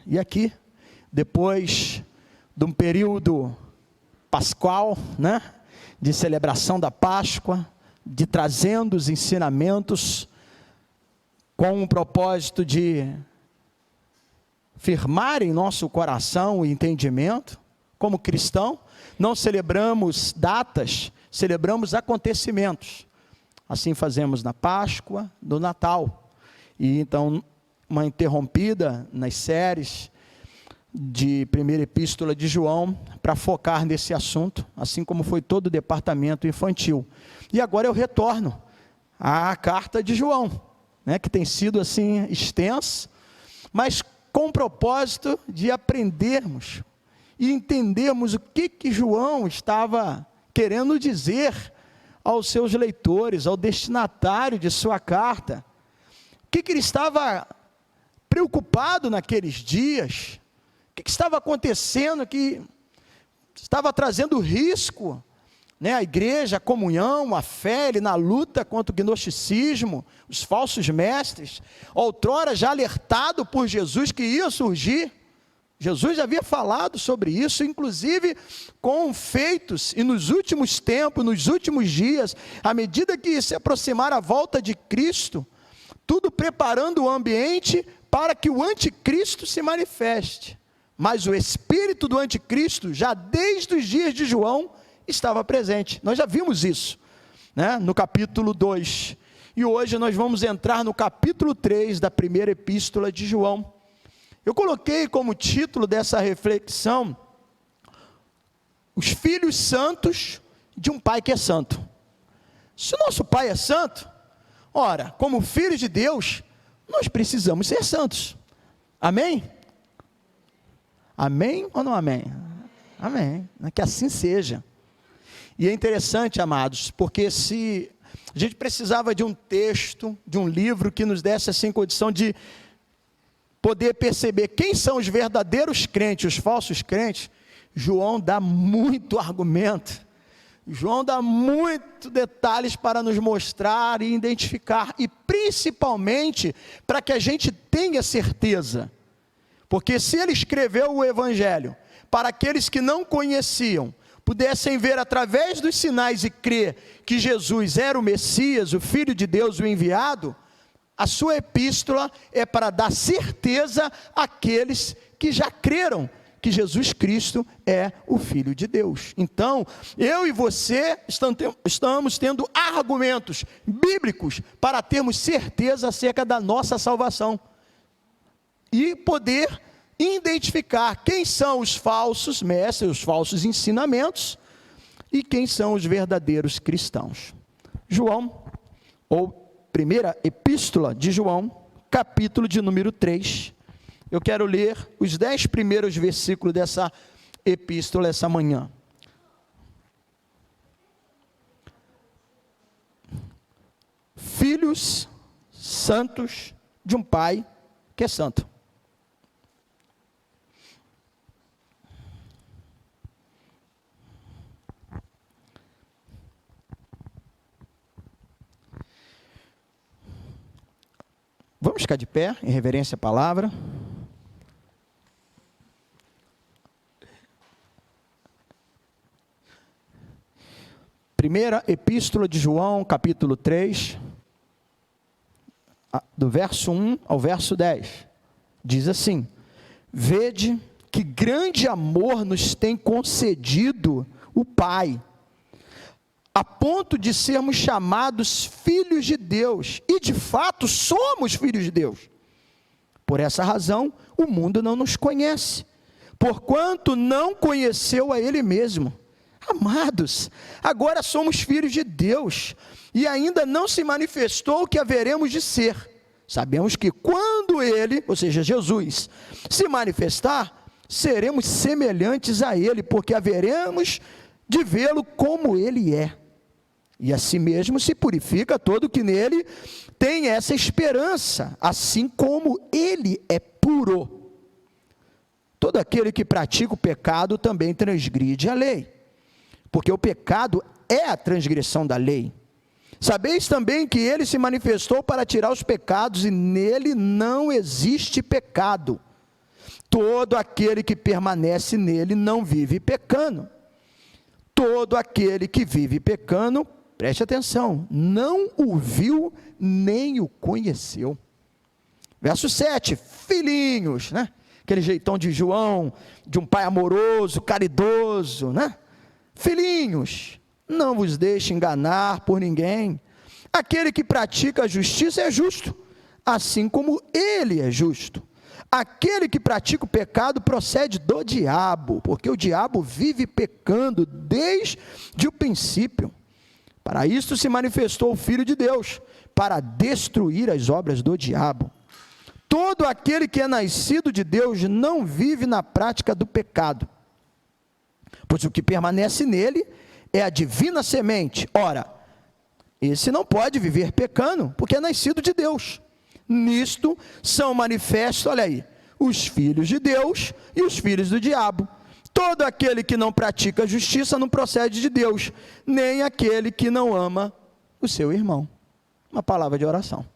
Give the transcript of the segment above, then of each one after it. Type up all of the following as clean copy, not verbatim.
E aqui, depois de um período pascual, né, de celebração da Páscoa, de trazendo os ensinamentos com o propósito de firmar em nosso coração o entendimento, como cristão, não celebramos datas, celebramos acontecimentos. Assim fazemos na Páscoa, no Natal. E então, uma interrompida nas séries de primeira epístola de João, para focar nesse assunto, assim como foi todo o departamento infantil. E agora eu retorno à carta de João, né, que tem sido assim extensa, mas com o propósito de aprendermos e entendermos o que João estava querendo dizer aos seus leitores, ao destinatário de sua carta. O que ele estava preocupado naqueles dias, o que estava acontecendo que estava trazendo risco, né, a igreja, a comunhão, a fé, ele na luta contra o gnosticismo, os falsos mestres, outrora já alertado por Jesus que ia surgir. Jesus já havia falado sobre isso, inclusive com feitos, e nos últimos tempos, nos últimos dias, à medida que se aproximar a volta de Cristo, tudo preparando o ambiente para que o anticristo se manifeste. Mas o espírito do anticristo, já desde os dias de João, estava presente. Nós já vimos isso, né, no capítulo 2. E hoje nós vamos entrar no capítulo 3 da primeira epístola de João. Eu coloquei como título dessa reflexão, os filhos santos de um pai que é santo. Se o nosso pai é santo, ora, como filhos de Deus, nós precisamos ser santos. Amém? Amém ou não amém? Amém, que assim seja. E é interessante, amados, porque se a gente precisava de um texto, de um livro que nos desse assim condição de poder perceber quem são os verdadeiros crentes, os falsos crentes, João dá muito argumento, João dá muitos detalhes para nos mostrar e identificar, e principalmente para que a gente tenha certeza, porque se ele escreveu o Evangelho para aqueles que não conheciam, pudessem ver através dos sinais e crer que Jesus era o Messias, o Filho de Deus, o enviado, a sua epístola é para dar certeza àqueles que já creram que Jesus Cristo é o Filho de Deus. Então, eu e você estamos tendo argumentos bíblicos para termos certeza acerca da nossa salvação e poder identificar quem são os falsos mestres, os falsos ensinamentos e quem são os verdadeiros cristãos. João, ou primeira epístola de João, capítulo de número 3. Eu quero ler os 10 primeiros versículos dessa epístola essa manhã. Filhos santos de um pai que é santo. Vamos ficar de pé, em reverência à palavra. Primeira epístola de João, capítulo 3, do verso 1 ao verso 10. Diz assim: vede que grande amor nos tem concedido o Pai, a ponto de sermos chamados filhos de Deus, e de fato somos filhos de Deus. Por essa razão, o mundo não nos conhece, porquanto não conheceu a Ele mesmo. Amados, agora somos filhos de Deus, e ainda não se manifestou o que haveremos de ser. Sabemos que quando Ele, ou seja, Jesus, se manifestar, seremos semelhantes a Ele, porque haveremos de vê-lo como Ele é. E assim mesmo se purifica todo que nele tem essa esperança, assim como ele é puro. Todo aquele que pratica o pecado também transgride a lei, porque o pecado é a transgressão da lei. Sabeis também que ele se manifestou para tirar os pecados, e nele não existe pecado. Todo aquele que permanece nele não vive pecando. Todo aquele que vive pecando, preste atenção, não o viu nem o conheceu. Verso 7, filhinhos, né? Aquele jeitão de João, de um pai amoroso, caridoso, né? Filhinhos, não vos deixe enganar por ninguém. Aquele que pratica a justiça é justo, assim como ele é justo. Aquele que pratica o pecado procede do diabo, porque o diabo vive pecando desde o princípio. Para isto se manifestou o Filho de Deus, para destruir as obras do diabo. Todo aquele que é nascido de Deus não vive na prática do pecado, pois o que permanece nele é a divina semente. Ora, esse não pode viver pecando, porque é nascido de Deus. Nisto são manifestos, olha aí, os filhos de Deus e os filhos do diabo. Todo aquele que não pratica a justiça não procede de Deus, nem aquele que não ama o seu irmão. Uma palavra de oração.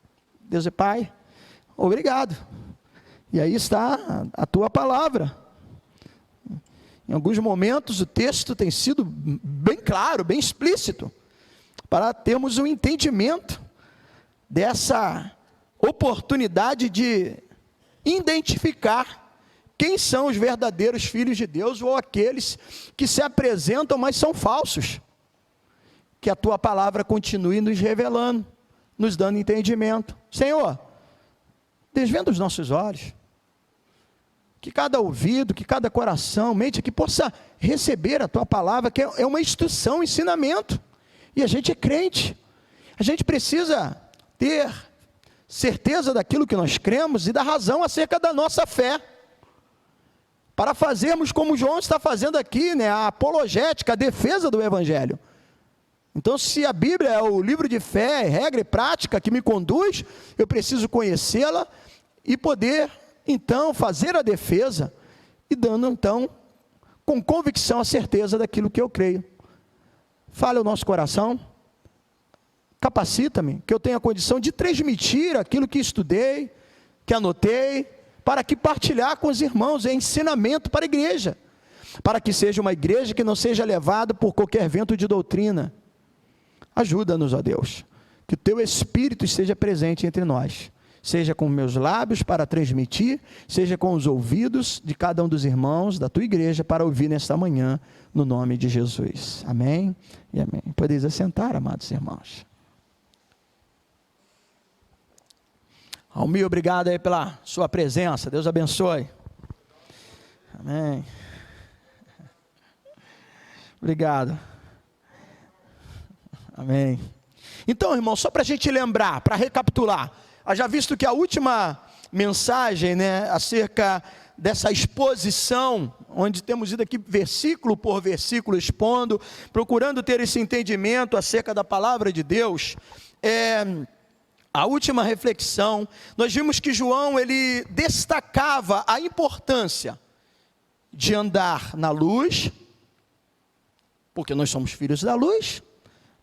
Deus e Pai, obrigado. E aí está a tua palavra. Em alguns momentos o texto tem sido bem claro, bem explícito, para termos um entendimento dessa oportunidade de identificar quem são os verdadeiros filhos de Deus ou aqueles que se apresentam, mas são falsos. Que a tua palavra continue nos revelando, nos dando entendimento. Senhor, desvenda os nossos olhos, que cada ouvido, que cada coração, mente, que possa receber a tua palavra, que é uma instrução, um ensinamento, e a gente é crente, a gente precisa ter certeza daquilo que nós cremos e da razão acerca da nossa fé, para fazermos como João está fazendo aqui, né, a apologética, a defesa do Evangelho. Então, se a Bíblia é o livro de fé, regra e prática que me conduz, eu preciso conhecê-la e poder, então, fazer a defesa e dando, então, com convicção a certeza daquilo que eu creio. Fale o nosso coração, capacita-me, que eu tenha condição de transmitir aquilo que estudei, que anotei, para que partilhar com os irmãos, é ensinamento para a igreja, para que seja uma igreja que não seja levada por qualquer vento de doutrina. Ajuda-nos, ó Deus, que o teu Espírito esteja presente entre nós, seja com meus lábios para transmitir, seja com os ouvidos de cada um dos irmãos da tua igreja para ouvir nesta manhã, no nome de Jesus. Amém e amém. Podeis assentar, amados irmãos. Almir, obrigado aí pela sua presença, Deus abençoe. Amém. Obrigado. Amém. Então, irmão, só para a gente lembrar, para recapitular, já visto que a última mensagem, né, acerca dessa exposição, onde temos ido aqui versículo por versículo expondo, procurando ter esse entendimento acerca da palavra de Deus, a última reflexão, nós vimos que João, ele destacava a importância de andar na luz, porque nós somos filhos da luz,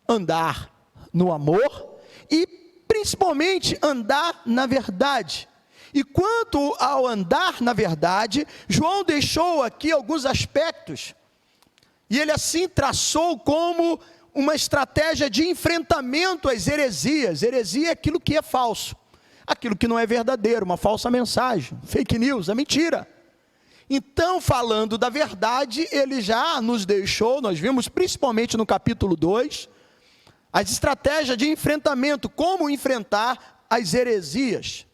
andar no amor e principalmente andar na verdade. E quanto ao andar na verdade, João deixou aqui alguns aspectos, e ele assim traçou como uma estratégia de enfrentamento às heresias. Heresia é aquilo que é falso, aquilo que não é verdadeiro, uma falsa mensagem, fake news, a mentira. Então, falando da verdade, ele já nos deixou, nós vimos principalmente no capítulo 2, as estratégias de enfrentamento, como enfrentar as heresias.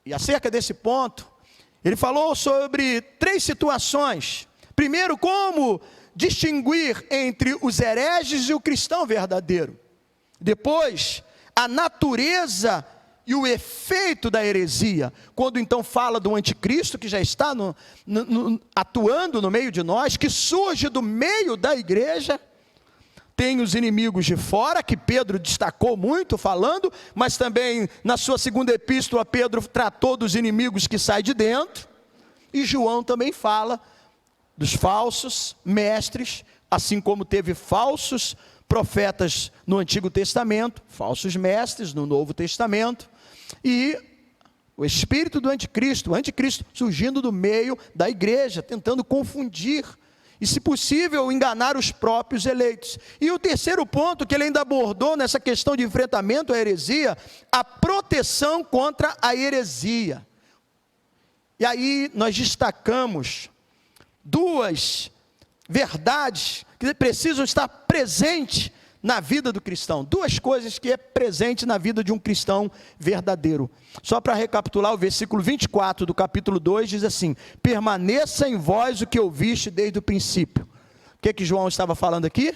E acerca desse ponto, ele falou sobre 3 situações. Primeiro, como distinguir entre os hereges e o cristão verdadeiro. Depois, a natureza e o efeito da heresia, quando então fala do anticristo que já está atuando no meio de nós, que surge do meio da igreja. Tem os inimigos de fora, que Pedro destacou muito falando, mas também na sua segunda epístola Pedro tratou dos inimigos que saem de dentro, e João também fala dos falsos mestres, assim como teve falsos profetas no Antigo Testamento, falsos mestres no Novo Testamento, e o espírito do anticristo, o anticristo surgindo do meio da igreja, tentando confundir e, se possível, enganar os próprios eleitos. E o terceiro ponto que ele ainda abordou nessa questão de enfrentamento à heresia, a proteção contra a heresia. E aí nós destacamos duas verdades que precisam estar presentes na vida do cristão. Duas coisas que é presente na vida de um cristão verdadeiro. Só para recapitular, o versículo 24 do capítulo 2 diz assim: permaneça em vós o que ouviste desde o princípio. O que João estava falando aqui?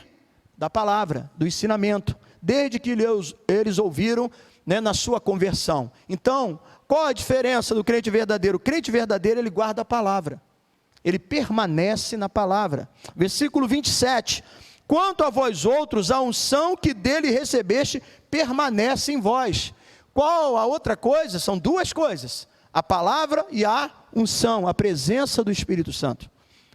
Da palavra, do ensinamento, desde que eles ouviram, na sua conversão. Então, qual a diferença do crente verdadeiro? O crente verdadeiro, ele guarda a palavra, ele permanece na palavra. Versículo 27: quanto a vós outros, a unção que dele recebeste permanece em vós. Qual a outra coisa? São duas coisas: a palavra e a unção, a presença do Espírito Santo.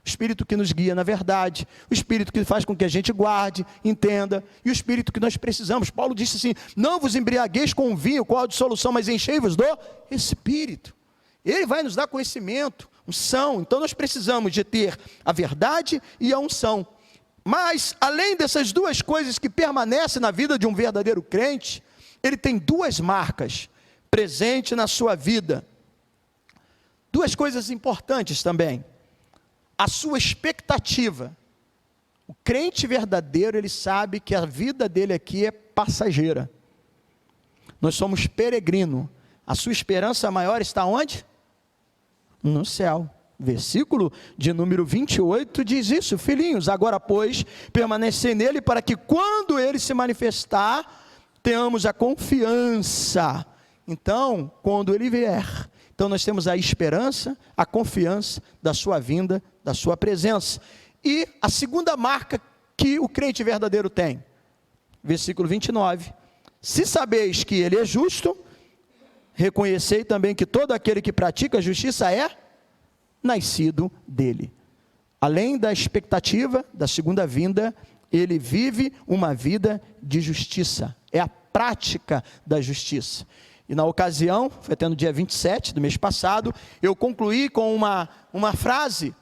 O Espírito que nos guia na verdade, o Espírito que faz com que a gente guarde, entenda, e o Espírito que nós precisamos. Paulo disse assim: não vos embriagueis com o vinho, com a dissolução, mas enchei-vos do Espírito. Ele vai nos dar conhecimento, unção. Então nós precisamos de ter a verdade e a unção. Mas, além dessas duas coisas que permanecem na vida de um verdadeiro crente, ele tem duas marcas presentes na sua vida. Duas coisas importantes também. A sua expectativa. O crente verdadeiro, ele sabe que a vida dele aqui é passageira. Nós somos peregrino. A sua esperança maior está onde? No céu. Versículo de número 28 diz isso: filhinhos, agora pois, permanecei nele, para que quando ele se manifestar, tenhamos a confiança. Então, quando ele vier, então nós temos a esperança, a confiança da sua vinda, da sua presença. E a segunda marca que o crente verdadeiro tem, versículo 29, se sabeis que ele é justo, reconhecei também que todo aquele que pratica a justiça é nascido dele. Além da expectativa da segunda vinda, ele vive uma vida de justiça, é a prática da justiça. E na ocasião, foi até no dia 27 do mês passado, eu concluí com uma frase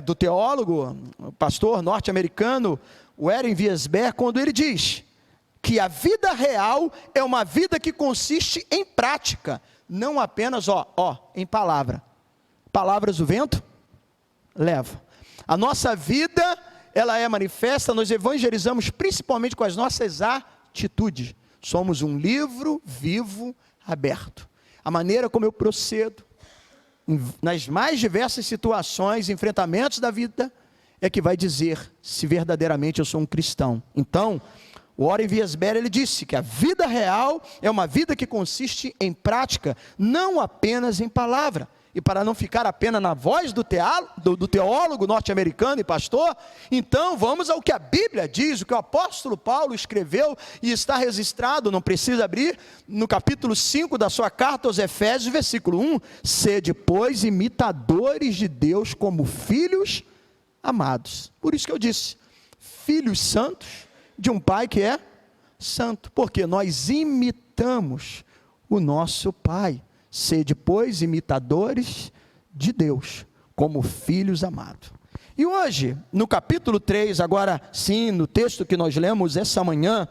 do teólogo, pastor norte-americano, Warren Wiersbe, quando ele diz que a vida real é uma vida que consiste em prática, não apenas em palavra. Palavras o vento leva. A nossa vida, ela é manifesta, nós evangelizamos principalmente com as nossas atitudes. Somos um livro vivo, aberto. A maneira como eu procedo, nas mais diversas situações, enfrentamentos da vida, é que vai dizer se verdadeiramente eu sou um cristão. Então, o Warren Wiersbe, ele disse que a vida real é uma vida que consiste em prática, não apenas em palavra. E para não ficar apenas na voz do teólogo norte-americano e pastor, então vamos ao que a Bíblia diz, o que o apóstolo Paulo escreveu e está registrado, não precisa abrir, no capítulo 5 da sua carta aos Efésios, versículo 1, sede, pois, imitadores de Deus como filhos amados. Por isso que eu disse, filhos santos de um pai que é santo, porque nós imitamos o nosso pai. Sede, pois, imitadores de Deus, como filhos amados. E hoje, no capítulo 3, agora sim, no texto que nós lemos essa manhã,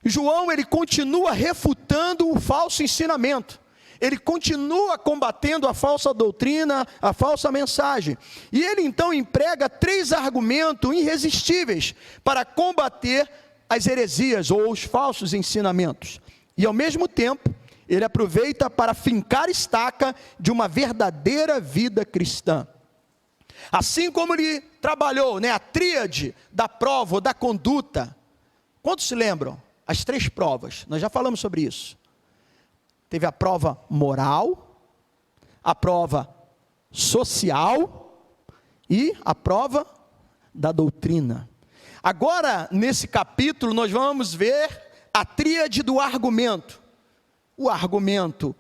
João, ele continua refutando o falso ensinamento. Ele continua combatendo a falsa doutrina, a falsa mensagem. E ele então emprega 3 argumentos irresistíveis para combater as heresias ou os falsos ensinamentos. E ao mesmo tempo, ele aproveita para fincar estaca de uma verdadeira vida cristã. Assim como ele trabalhou, a tríade da prova ou da conduta. Quantos se lembram? As 3 provas, nós já falamos sobre isso. Teve a prova moral, a prova social e a prova da doutrina. Agora, nesse capítulo, nós vamos ver a tríade do argumento. O argumento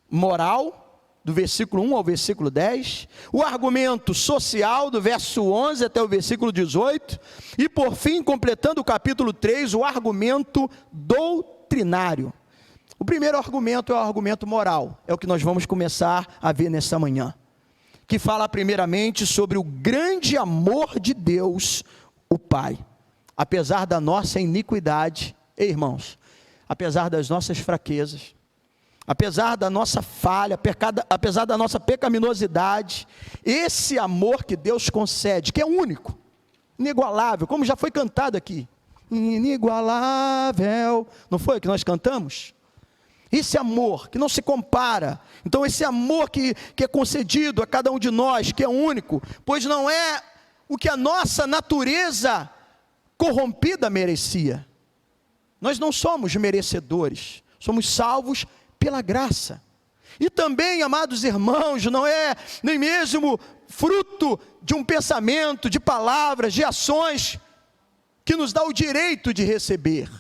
moral, do versículo 1 ao versículo 10, o argumento social, do verso 11 até o versículo 18, e por fim, completando o capítulo 3, o argumento doutrinário. O primeiro argumento é o argumento moral, é o que nós vamos começar a ver nessa manhã, que fala primeiramente sobre o grande amor de Deus, o Pai. Apesar da nossa iniquidade, irmãos, apesar das nossas fraquezas, apesar da nossa falha, apesar da nossa pecaminosidade, esse amor que Deus concede, que é único, inigualável, como já foi cantado aqui, inigualável, não foi o que nós cantamos? Esse amor que não se compara, então esse amor que é concedido a cada um de nós, que é único, pois não é o que a nossa natureza corrompida merecia. Nós não somos merecedores, somos salvos pela graça. E também, amados irmãos, não é nem mesmo fruto de um pensamento, de palavras, de ações, que nos dá o direito de receber.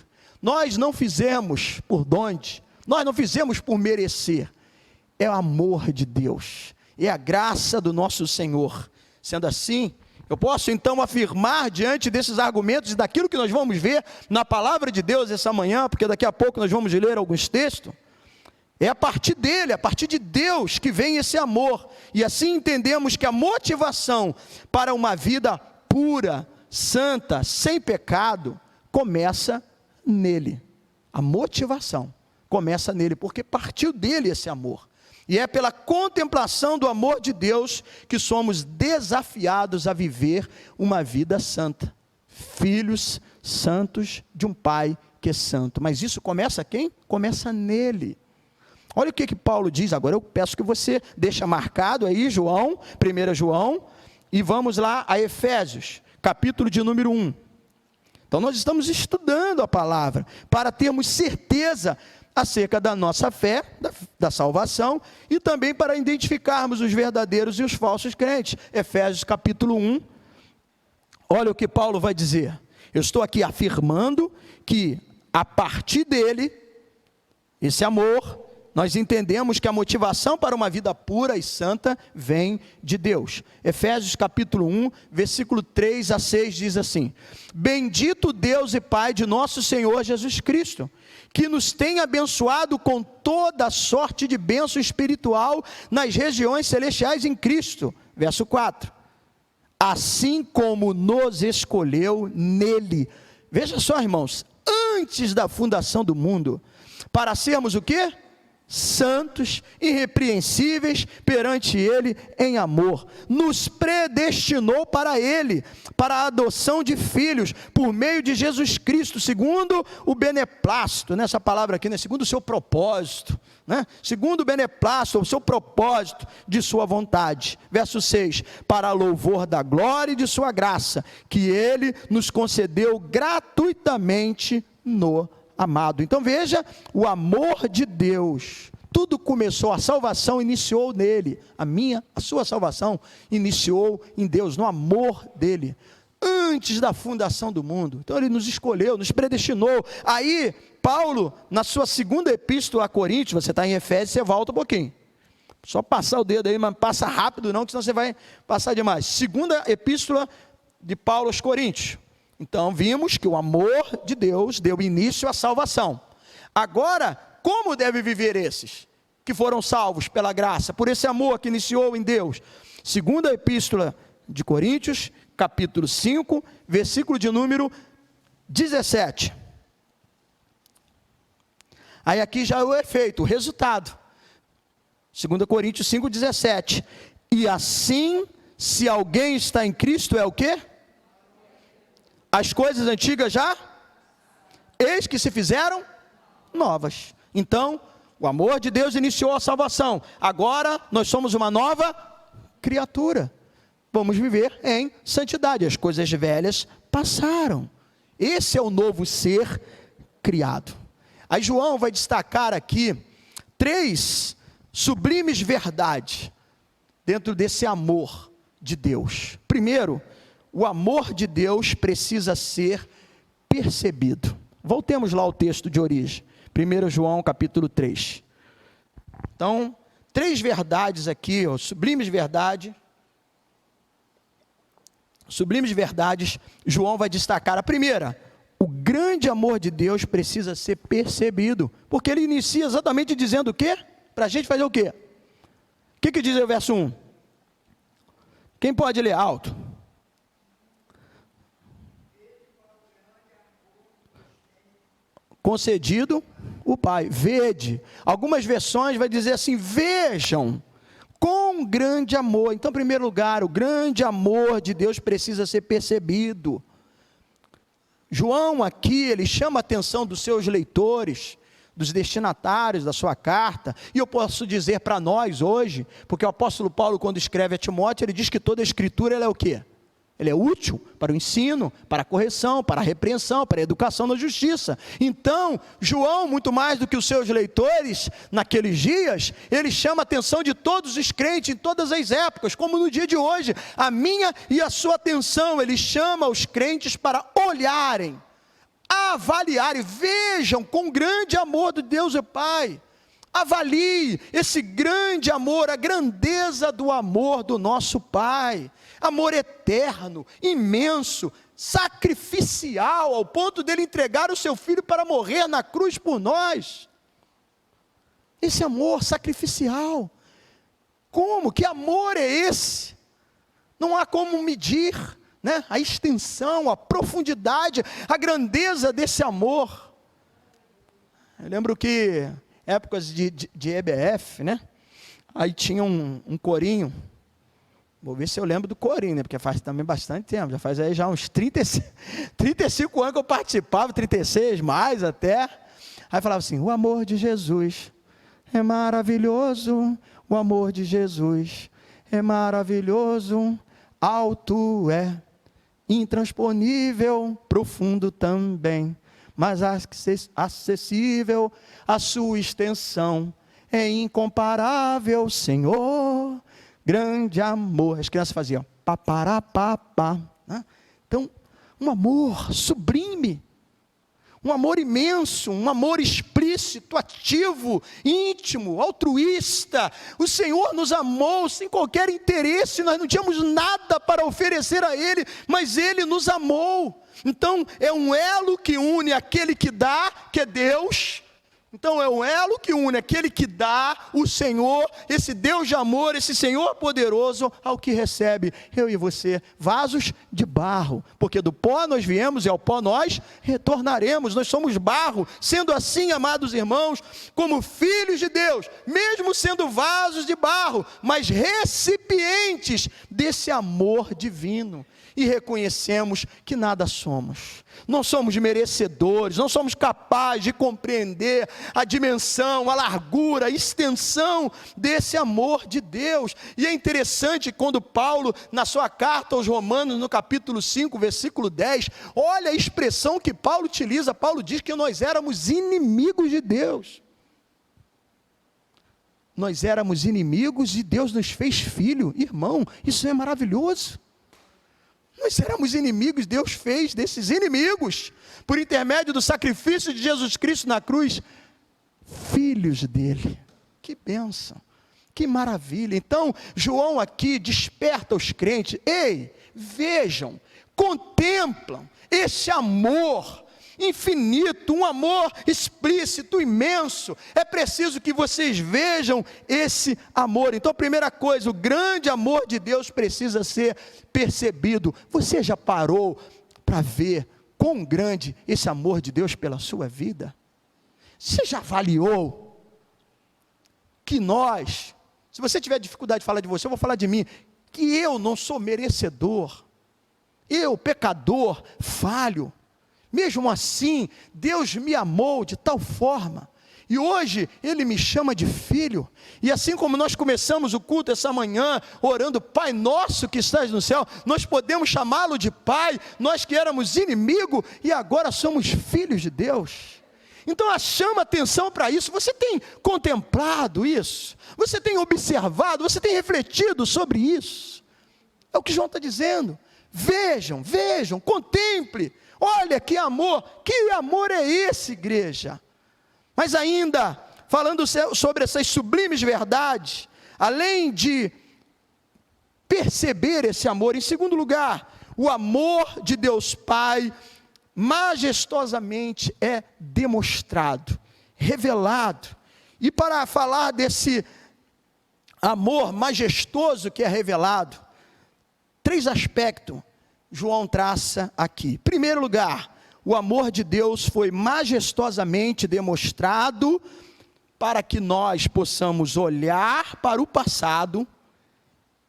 Nós não fizemos por donde, nós não fizemos por merecer. É o amor de Deus, é a graça do nosso Senhor. Sendo assim, eu posso então afirmar diante desses argumentos e daquilo que nós vamos ver na palavra de Deus essa manhã, porque daqui a pouco nós vamos ler alguns textos, é a partir dele, a partir de Deus que vem esse amor, e assim entendemos que a motivação para uma vida pura, santa, sem pecado, começa nele. A motivação começa nele, porque partiu dele esse amor. E é pela contemplação do amor de Deus que somos desafiados a viver uma vida santa. Filhos santos de um Pai que é santo. Mas isso começa quem? Começa nele. Olha o que Paulo diz. Agora eu peço que você deixe marcado aí, João, 1 João, e vamos lá a Efésios, capítulo de número 1. Então nós estamos estudando a palavra, para termos certeza acerca da nossa fé, da salvação, e também para identificarmos os verdadeiros e os falsos crentes. Efésios capítulo 1, olha o que Paulo vai dizer. Eu estou aqui afirmando que a partir dele, esse amor, nós entendemos que a motivação para uma vida pura e santa vem de Deus. Efésios capítulo 1, versículo 3 a 6 diz assim: Bendito Deus e Pai de nosso Senhor Jesus Cristo, que nos tem abençoado com toda sorte de bênção espiritual nas regiões celestiais em Cristo. Verso 4. Assim como nos escolheu nele. Veja só, irmãos, antes da fundação do mundo, para sermos o quê? Santos, irrepreensíveis perante ele em amor, nos predestinou para ele, para a adoção de filhos, por meio de Jesus Cristo, segundo o beneplácito, nessa palavra aqui, né? Segundo o seu propósito, né? Segundo o beneplácito, o seu propósito de sua vontade. Verso 6, para louvor da glória e de sua graça, que ele nos concedeu gratuitamente no amado. Então veja, o amor de Deus, tudo começou, a salvação iniciou nele, a sua salvação iniciou em Deus, no amor dele, antes da fundação do mundo. Então ele nos escolheu, nos predestinou. Aí Paulo, na sua segunda epístola a Coríntios, você está em Efésios, você volta um pouquinho, só passar o dedo aí, mas passa rápido não, que senão você vai passar demais. Segunda epístola de Paulo aos Coríntios. Então vimos que o amor de Deus deu início à salvação. Agora, como devem viver esses que foram salvos pela graça, por esse amor que iniciou em Deus? Segunda epístola de Coríntios, capítulo 5, versículo de número 17. Aí aqui já é o efeito, o resultado. 2 Coríntios 5, 17. E assim, se alguém está em Cristo, é o quê? As coisas antigas já, eis que se fizeram novas. Então, o amor de Deus iniciou a salvação. Agora, nós somos uma nova criatura. Vamos viver em santidade. As coisas velhas passaram. Esse é o novo ser criado. Aí João vai destacar aqui 3 sublimes verdades dentro desse amor de Deus. Primeiro, o amor de Deus precisa ser percebido. Voltemos lá ao texto de origem, 1 João capítulo 3. Então, 3 verdades aqui, sublimes verdades, João vai destacar. A primeira, o grande amor de Deus precisa ser percebido, porque ele inicia exatamente dizendo o quê? Para a gente fazer o quê? O que diz o verso 1? Quem pode ler alto? Concedido o Pai, vede. Algumas versões vai dizer assim, vejam, com grande amor. Então, em primeiro lugar, o grande amor de Deus precisa ser percebido. João aqui, ele chama a atenção dos seus leitores, dos destinatários da sua carta, e eu posso dizer para nós hoje, porque o apóstolo Paulo, quando escreve a Timóteo, ele diz que toda a escritura, ela é o quê? Ela é útil para o ensino, para a correção, para a repreensão, para a educação na justiça. Então, João, muito mais do que os seus leitores, naqueles dias, ele chama a atenção de todos os crentes, em todas as épocas, como no dia de hoje, a minha e a sua atenção, ele chama os crentes para olharem, avaliarem, vejam com grande amor do Deus e Pai, avalie esse grande amor, a grandeza do amor do nosso Pai, amor eterno, imenso, sacrificial, ao ponto dele entregar o seu filho para morrer na cruz por nós. Esse amor sacrificial, como? Que amor é esse? Não há como medir, né? A extensão, a profundidade, a grandeza desse amor. Eu lembro que, épocas de EBF, né? Aí tinha um corinho. Vou ver se eu lembro do corinho, né? Porque faz também bastante tempo, já faz aí já uns 35 anos que eu participava, 36, mais até. Aí falava assim, o amor de Jesus é maravilhoso, o amor de Jesus é maravilhoso, alto é, intransponível, profundo também, mas acessível a sua extensão, é incomparável, Senhor. Grande amor, as crianças faziam paparapapá, né? Então, um amor sublime, um amor imenso, um amor explícito, ativo, íntimo, altruísta. O Senhor nos amou sem qualquer interesse, nós não tínhamos nada para oferecer a Ele, mas Ele nos amou. Então, é um elo que une aquele que dá, que é Deus. Então é um elo que une aquele que dá, o Senhor, esse Deus de amor, esse Senhor poderoso, ao que recebe, eu e você, vasos de barro, porque do pó nós viemos e ao pó nós retornaremos, nós somos barro. Sendo assim, amados irmãos, como filhos de Deus, mesmo sendo vasos de barro, mas recipientes desse amor divino, e reconhecemos que nada somos, não somos merecedores, não somos capazes de compreender a dimensão, a largura, a extensão desse amor de Deus. E é interessante quando Paulo, na sua carta aos Romanos, no capítulo 5, versículo 10, olha a expressão que Paulo utiliza. Paulo diz que nós éramos inimigos de Deus. Nós éramos inimigos e Deus nos fez filho. Irmão, isso é maravilhoso. Nós éramos inimigos, Deus fez desses inimigos, por intermédio do sacrifício de Jesus Cristo na cruz, filhos dele. Que bênção, que maravilha. Então, João aqui desperta os crentes, ei, vejam, contemplam esse amor infinito, um amor explícito, imenso. É preciso que vocês vejam esse amor. Então, a primeira coisa, o grande amor de Deus precisa ser percebido. Você já parou para ver quão grande esse amor de Deus pela sua vida? Você já avaliou que nós, se você tiver dificuldade de falar de você, eu vou falar de mim, que eu não sou merecedor, eu, pecador, falho. Mesmo assim, Deus me amou de tal forma, e hoje Ele me chama de filho. E assim como nós começamos o culto essa manhã, orando, Pai nosso que estás no céu, nós podemos chamá-lo de Pai, nós que éramos inimigo, e agora somos filhos de Deus. Então chama atenção para isso. Você tem contemplado isso? Você tem observado? Você tem refletido sobre isso? É o que João está dizendo. Vejam, contemple. Olha que amor é esse, igreja? Mas ainda, falando sobre essas sublimes verdades, além de perceber esse amor, em segundo lugar, o amor de Deus Pai majestosamente é demonstrado, revelado. E para falar desse amor majestoso que é revelado, 3 aspectos João traça aqui. Em primeiro lugar, o amor de Deus foi majestosamente demonstrado para que nós possamos olhar para o passado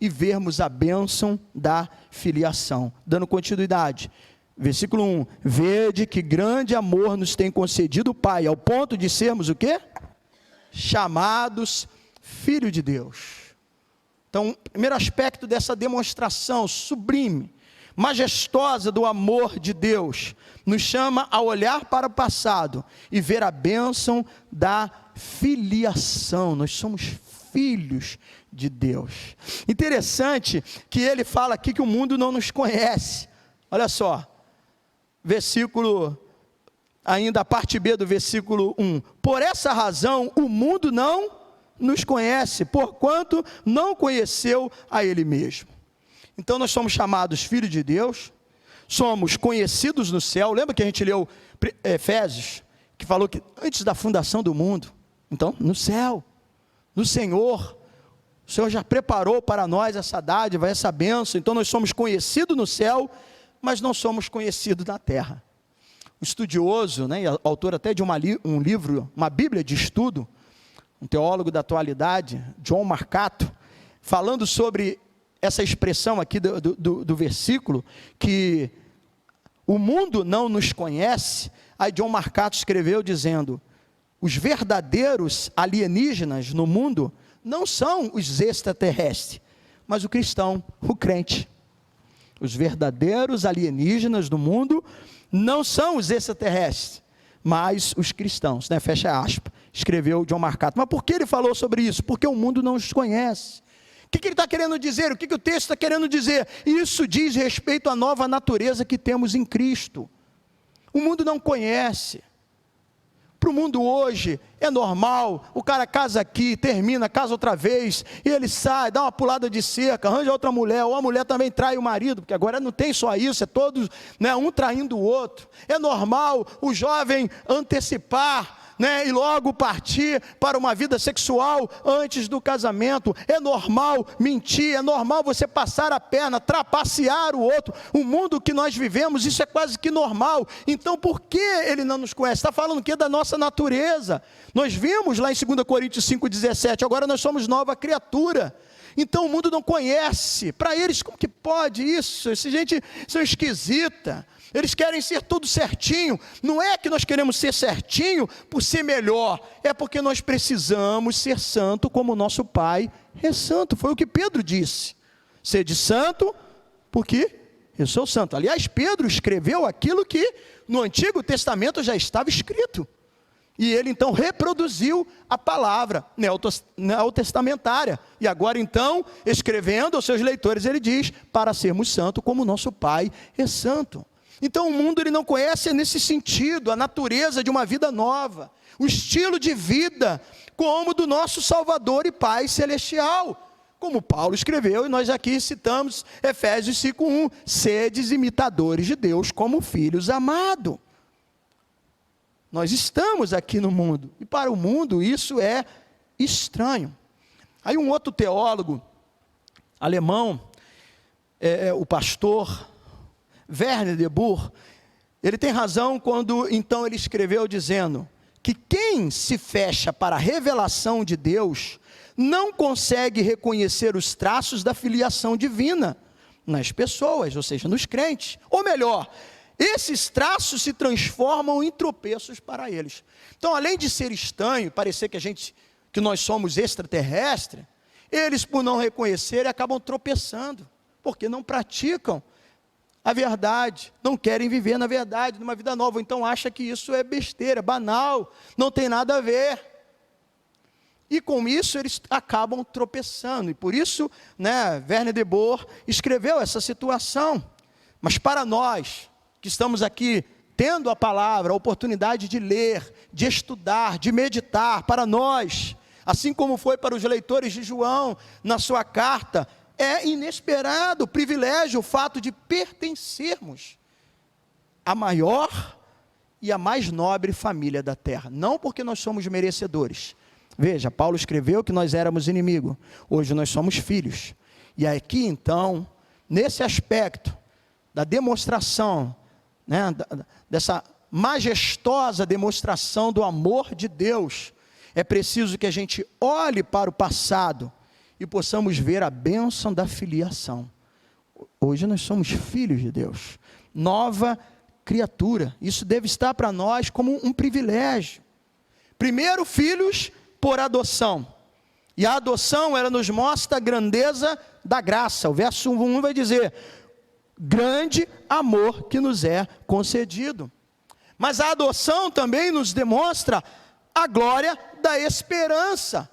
e vermos a bênção da filiação. Dando continuidade, versículo 1, vede que grande amor nos tem concedido o Pai, ao ponto de sermos o quê? Chamados filho de Deus. Então, primeiro aspecto dessa demonstração sublime, majestosa do amor de Deus, nos chama a olhar para o passado e ver a bênção da filiação. Nós somos filhos de Deus. Interessante que ele fala aqui que o mundo não nos conhece. Olha só, versículo, ainda a parte B do versículo 1. Por essa razão o mundo não nos conhece, porquanto não conheceu a ele mesmo. Então nós somos chamados filhos de Deus, somos conhecidos no céu. Lembra que a gente leu Efésios, que falou que antes da fundação do mundo, então no céu, no Senhor, o Senhor já preparou para nós essa dádiva, essa bênção. Então nós somos conhecidos no céu, mas não somos conhecidos na terra. O estudioso, né, autor até de um livro, uma Bíblia de estudo, um teólogo da atualidade, John Marcato, falando sobre essa expressão aqui do versículo, que o mundo não nos conhece. Aí John Marcato escreveu dizendo, os verdadeiros alienígenas no mundo não são os extraterrestres, mas o cristão, o crente. Os verdadeiros alienígenas do mundo não são os extraterrestres, mas os cristãos, né? Fecha aspas, escreveu John Marcato. Mas por que ele falou sobre isso? Porque o mundo não os conhece. O que ele está querendo dizer? O que o texto está querendo dizer? Isso diz respeito à nova natureza que temos em Cristo. O mundo não conhece. Para o mundo hoje é normal, o cara casa aqui, termina, casa outra vez, e ele sai, dá uma pulada de cerca, arranja outra mulher, ou a mulher também trai o marido, porque agora não tem só isso, é todos, né, um traindo o outro. É normal o jovem antecipar, né, e logo partir para uma vida sexual antes do casamento. É normal mentir, é normal você passar a perna, trapacear o outro. O mundo que nós vivemos, isso é quase que normal. Então por que ele não nos conhece? Está falando o que? Da nossa natureza. Nós vimos lá em 2 Coríntios 5,17, agora nós somos nova criatura. Então o mundo não conhece. Para eles, como que pode isso? Essa gente são esquisita. Eles querem ser tudo certinho. Não é que nós queremos ser certinho por ser melhor, é porque nós precisamos ser santo como o nosso Pai é santo. Foi o que Pedro disse, sede santo porque eu sou santo. Aliás, Pedro escreveu aquilo que no Antigo Testamento já estava escrito, e ele então reproduziu a palavra neotestamentária, e agora então, escrevendo aos seus leitores, ele diz, para sermos santos como o nosso Pai é santo. Então o mundo ele não conhece nesse sentido, a natureza de uma vida nova, o estilo de vida como do nosso Salvador e Pai Celestial, como Paulo escreveu, e nós aqui citamos Efésios 5:1, sedes imitadores de Deus como filhos amados. Nós estamos aqui no mundo, e para o mundo isso é estranho. Aí um outro teólogo alemão, o pastor Werner de Boer, ele tem razão quando então ele escreveu dizendo que quem se fecha para a revelação de Deus não consegue reconhecer os traços da filiação divina nas pessoas, ou seja, nos crentes. Ou melhor, esses traços se transformam em tropeços para eles. Então, além de ser estranho, parecer que nós somos extraterrestres, eles, por não reconhecerem, acabam tropeçando, porque não praticam a verdade, não querem viver na verdade, numa vida nova, então acha que isso é besteira, banal, não tem nada a ver, e com isso eles acabam tropeçando, e por isso, né, Werner de Boer escreveu essa situação. Mas para nós, que estamos aqui, tendo a palavra, a oportunidade de ler, de estudar, de meditar, para nós, assim como foi para os leitores de João, na sua carta, é inesperado o privilégio, o fato de pertencermos a maior e a mais nobre família da terra. Não porque nós somos merecedores. Veja, Paulo escreveu que nós éramos inimigos. Hoje nós somos filhos. E aqui então, nesse aspecto da demonstração, né, dessa majestosa demonstração do amor de Deus, é preciso que a gente olhe para o passado e possamos ver a bênção da filiação. Hoje nós somos filhos de Deus, nova criatura. Isso deve estar para nós como um privilégio. Primeiro, filhos por adoção. E a adoção, ela nos mostra a grandeza da graça. O verso 1 vai dizer: grande amor que nos é concedido. Mas a adoção também nos demonstra a glória da esperança.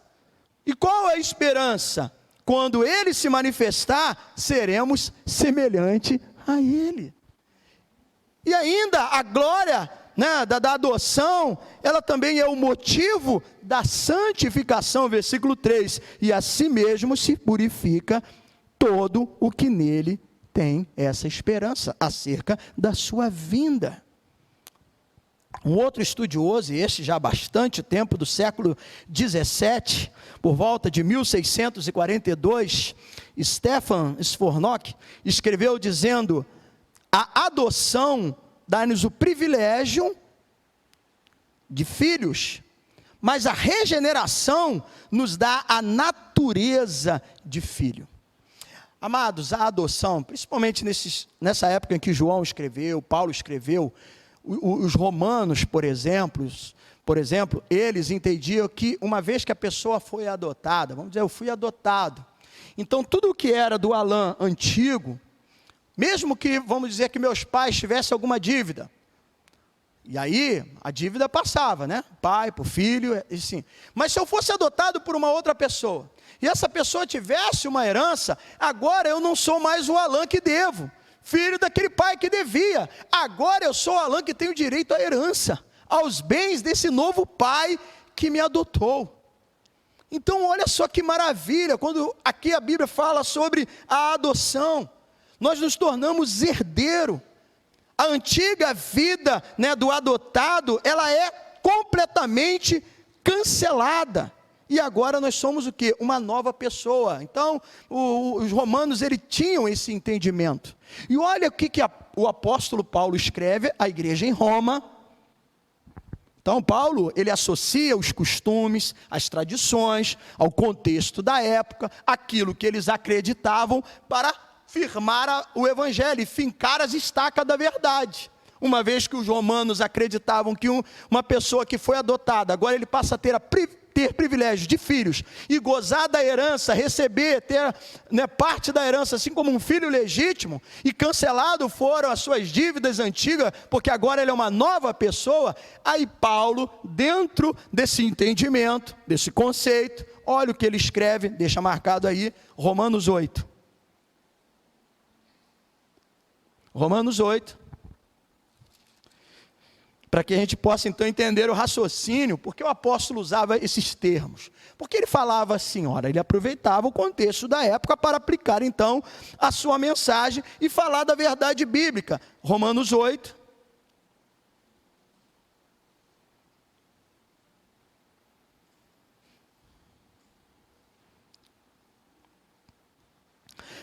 E qual é a esperança? Quando Ele se manifestar, seremos semelhante a Ele. E ainda a glória, né, da adoção, ela também é o motivo da santificação, versículo 3. E assim mesmo se purifica todo o que nele tem essa esperança, acerca da sua vinda. Um outro estudioso, e este já há bastante tempo, do século 17, por volta de 1642, Stefan Sfornock, escreveu dizendo: a adoção dá-nos o privilégio de filhos, mas a regeneração nos dá a natureza de filho. Amados, a adoção, principalmente nessa época em que João escreveu, Paulo escreveu, os romanos, por exemplo, eles entendiam que uma vez que a pessoa foi adotada, vamos dizer, eu fui adotado, então tudo o que era do Alain antigo, mesmo que, vamos dizer, que meus pais tivessem alguma dívida, e aí a dívida passava, né? Pai, para o filho, assim. Mas se eu fosse adotado por uma outra pessoa, e essa pessoa tivesse uma herança, agora eu não sou mais o Alain que devo, filho daquele pai que devia. Agora eu sou o Alain que tenho direito à herança, aos bens desse novo pai que me adotou. Então olha só que maravilha, quando aqui a Bíblia fala sobre a adoção, nós nos tornamos herdeiro. A antiga vida, né, do adotado, ela é completamente cancelada. E agora nós somos o quê? Uma nova pessoa. Então, os romanos, eles tinham esse entendimento. E olha o que o apóstolo Paulo escreve à igreja em Roma. Então, Paulo, ele associa os costumes, as tradições, ao contexto da época, aquilo que eles acreditavam, para firmar o evangelho e fincar as estacas da verdade. Uma vez que os romanos acreditavam que uma pessoa que foi adotada, agora ele passa a ter privilégio de filhos e gozar da herança, receber, ter, né, parte da herança, assim como um filho legítimo, e cancelado foram as suas dívidas antigas, porque agora ele é uma nova pessoa. Aí Paulo, dentro desse entendimento, desse conceito, olha o que ele escreve, deixa marcado aí, Romanos 8. Romanos 8, para que a gente possa então entender o raciocínio, porque o apóstolo usava esses termos, porque ele falava assim, ele aproveitava o contexto da época para aplicar então a sua mensagem e falar da verdade bíblica. Romanos 8,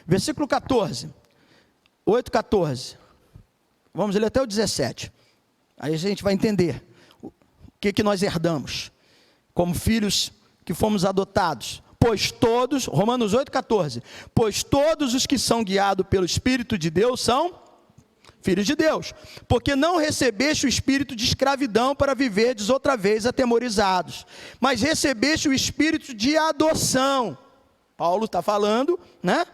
versículo 14, 8:14, vamos ler até o 17, aí a gente vai entender o que nós herdamos, como filhos que fomos adotados. Pois todos, Romanos 8:14, pois todos os que são guiados pelo Espírito de Deus são filhos de Deus, porque não recebeste o espírito de escravidão para viverdes outra vez atemorizados, mas recebeste o espírito de adoção. Paulo está falando, né?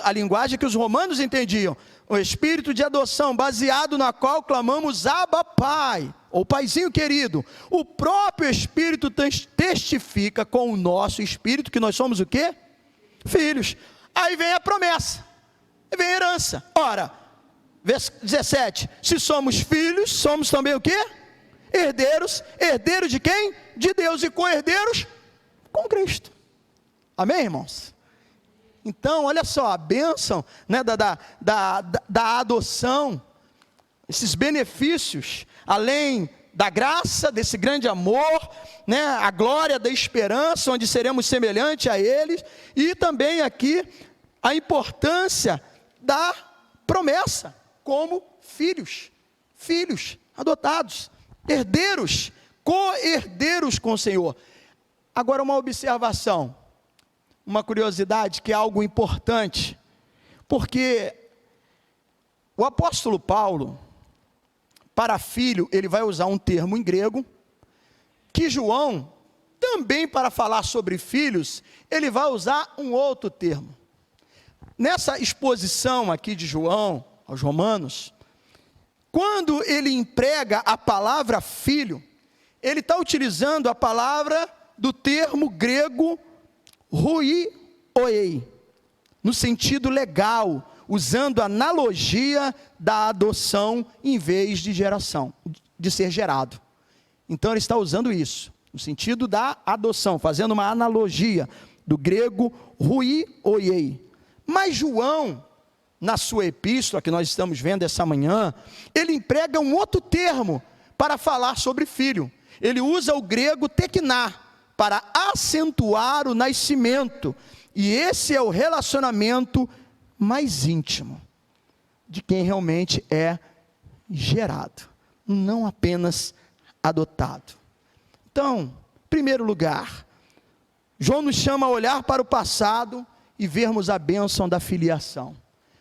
A linguagem que os romanos entendiam, o espírito de adoção, baseado na qual clamamos Abba Pai, ou Paizinho querido. O próprio Espírito testifica com o nosso espírito que nós somos o quê? Filhos. Aí vem a promessa, vem a herança. Ora, verso 17, se somos filhos, somos também o quê? Herdeiros. Herdeiros de quem? De Deus, e co-herdeiros com Cristo. Amém, irmãos? Então, olha só, a bênção, né, da adoção, esses benefícios, além da graça, desse grande amor, né, a glória da esperança, onde seremos semelhantes a eles, e também aqui a importância da promessa, como filhos adotados, herdeiros, co-herdeiros com o Senhor. Agora uma observação, uma curiosidade, que é algo importante, porque o apóstolo Paulo, para filho, ele vai usar um termo em grego, que João, também para falar sobre filhos, ele vai usar um outro termo. Nessa exposição aqui de João, aos Romanos, quando ele emprega a palavra filho, ele está utilizando a palavra do termo grego ruioei, no sentido legal, usando a analogia da adoção em vez de geração, de ser gerado. Então ele está usando isso, no sentido da adoção, fazendo uma analogia do grego ruioei. Mas João, na sua epístola, que nós estamos vendo essa manhã, ele emprega um outro termo para falar sobre filho. Ele usa o grego tekná, para acentuar o nascimento. E esse é o relacionamento mais íntimo de quem realmente é gerado, não apenas adotado. Então, em primeiro lugar, João nos chama a olhar para o passado e vermos a bênção da filiação.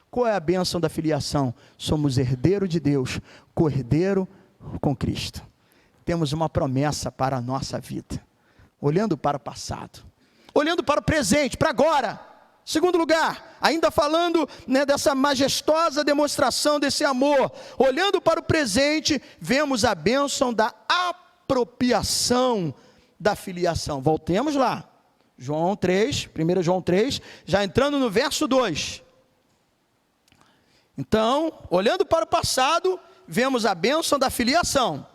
Qual é a bênção da filiação? Somos herdeiro de Deus, co-herdeiro com Cristo. Temos uma promessa para a nossa vida, olhando para o passado, olhando para o presente, para agora. Segundo lugar, ainda falando, né, dessa majestosa demonstração desse amor, olhando para o presente, vemos a bênção da apropriação da filiação. Voltemos lá, João 3, 1 João 3, já entrando no verso 2. Então, olhando para o passado, vemos a bênção da filiação.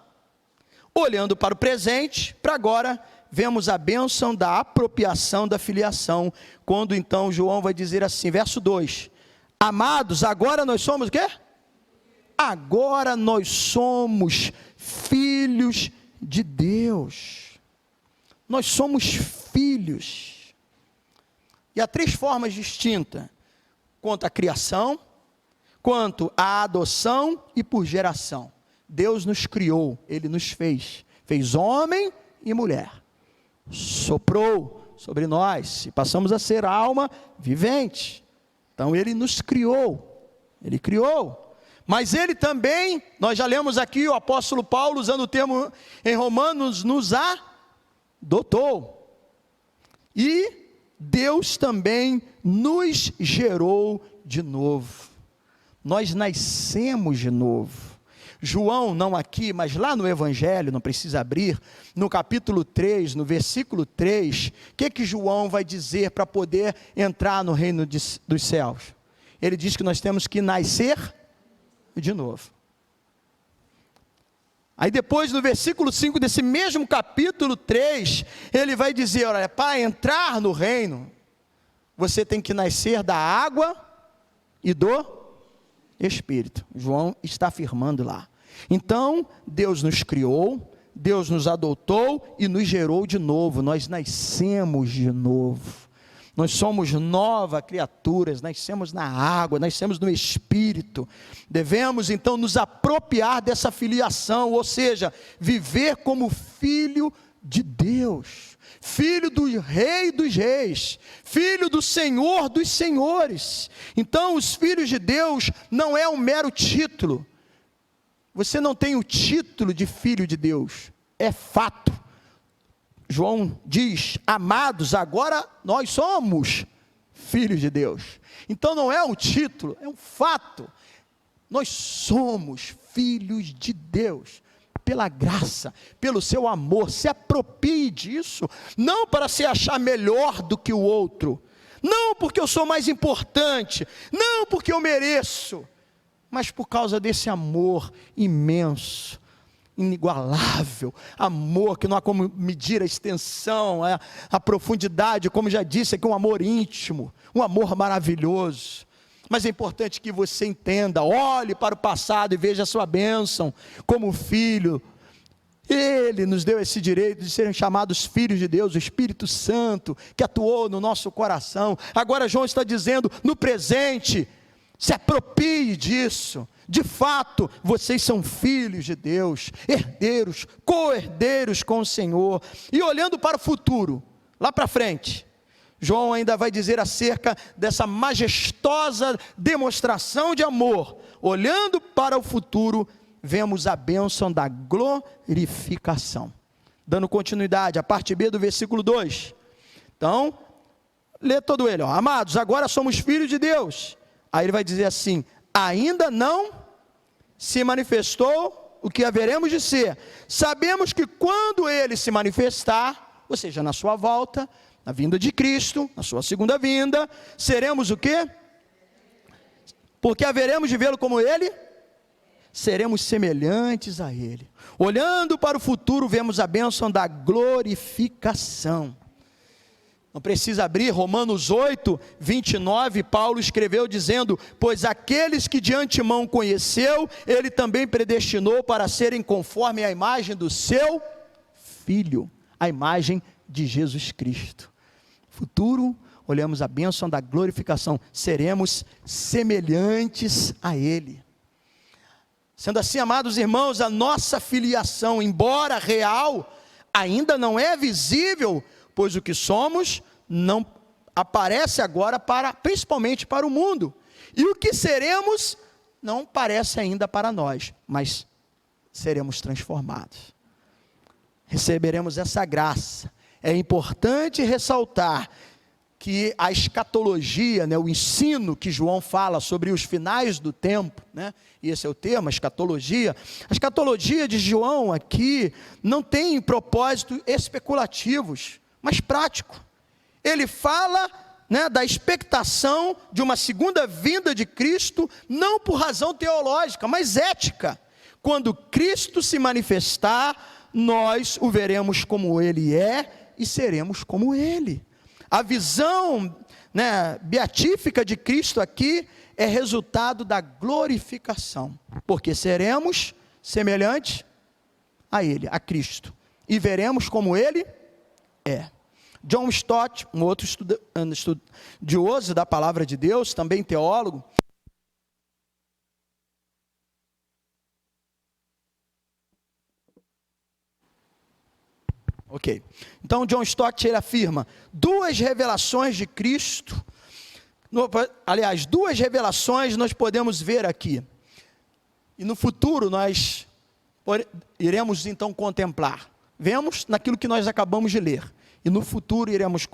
Olhando para o presente, para agora, vemos a bênção da apropriação da filiação, quando então João vai dizer assim, verso 2, amados, agora nós somos o quê? Agora nós somos filhos de Deus, nós somos filhos, e há três formas distintas, quanto à criação, quanto à adoção e por geração. Deus nos criou, Ele nos fez homem e mulher, soprou sobre nós, e passamos a ser alma vivente. Então Ele nos criou, Ele criou, mas Ele também, nós já lemos aqui o apóstolo Paulo, usando o termo em Romanos, nos adotou, e Deus também nos gerou de novo, nós nascemos de novo. João, não aqui, mas lá no Evangelho, não precisa abrir, no capítulo 3, no versículo 3, o que João vai dizer para poder entrar no reino dos céus? Ele diz que nós temos que nascer de novo. Aí depois, no versículo 5 desse mesmo capítulo 3, ele vai dizer, olha, para entrar no reino, você tem que nascer da água e do Espírito. João está afirmando lá. Então, Deus nos criou, Deus nos adotou e nos gerou de novo. Nós nascemos de novo. Nós somos novas criaturas, nascemos na água, nascemos no Espírito. Devemos então nos apropriar dessa filiação, ou seja, viver como filho de Deus, filho do Rei dos Reis, filho do Senhor dos Senhores. Então os filhos de Deus não é um mero título, você não tem o título de filho de Deus, é fato. João diz, amados, agora nós somos filhos de Deus. Então não é um título, é um fato, nós somos filhos de Deus, pela graça, pelo seu amor. Se aproprie disso, não para se achar melhor do que o outro, não porque eu sou mais importante, não porque eu mereço, mas por causa desse amor imenso, inigualável, amor que não há como medir a extensão, a profundidade, como já disse aqui, um amor íntimo, um amor maravilhoso. Mas é importante que você entenda, olhe para o passado e veja a sua bênção como filho. Ele nos deu esse direito de serem chamados filhos de Deus, o Espírito Santo, que atuou no nosso coração. Agora João está dizendo, no presente, se aproprie disso. De fato, vocês são filhos de Deus, herdeiros, co-herdeiros com o Senhor. E olhando para o futuro, lá para frente, João ainda vai dizer acerca dessa majestosa demonstração de amor. Olhando para o futuro, vemos a bênção da glorificação. Dando continuidade, a parte B do versículo 2. Então, lê todo ele. Amados, agora somos filhos de Deus. Aí ele vai dizer assim, ainda não se manifestou o que haveremos de ser. Sabemos que quando ele se manifestar, ou seja, na sua volta, na vinda de Cristo, na sua segunda vinda, seremos o quê? Porque haveremos de vê-lo como ele, seremos semelhantes a ele. Olhando para o futuro, vemos a bênção da glorificação. Não precisa abrir, Romanos 8, 29, Paulo escreveu dizendo, pois aqueles que de antemão conheceu, ele também predestinou para serem conforme a imagem do seu Filho, a imagem de Jesus Cristo. Futuro, olhamos a bênção da glorificação, seremos semelhantes a ele. Sendo assim, amados irmãos, a nossa filiação, embora real, ainda não é visível, pois o que somos não aparece agora principalmente para o mundo. E o que seremos não parece ainda para nós, mas seremos transformados. Receberemos essa graça. É importante ressaltar que a escatologia, o ensino que João fala sobre os finais do tempo, e esse é o termo, a escatologia de João aqui não tem propósitos especulativos, mas prático. Ele fala da expectação de uma segunda vinda de Cristo, não por razão teológica, mas ética. Quando Cristo se manifestar, nós o veremos como Ele é e seremos como Ele. A visão beatífica de Cristo aqui é resultado da glorificação, porque seremos semelhantes a Ele, a Cristo, e veremos como Ele é. John Stott, um outro estudioso da palavra de Deus, também teólogo, então John Stott ele afirma, duas revelações de Cristo, duas revelações nós podemos ver aqui, e no futuro nós iremos então contemplar, vemos naquilo que nós acabamos de ler, e no futuro iremos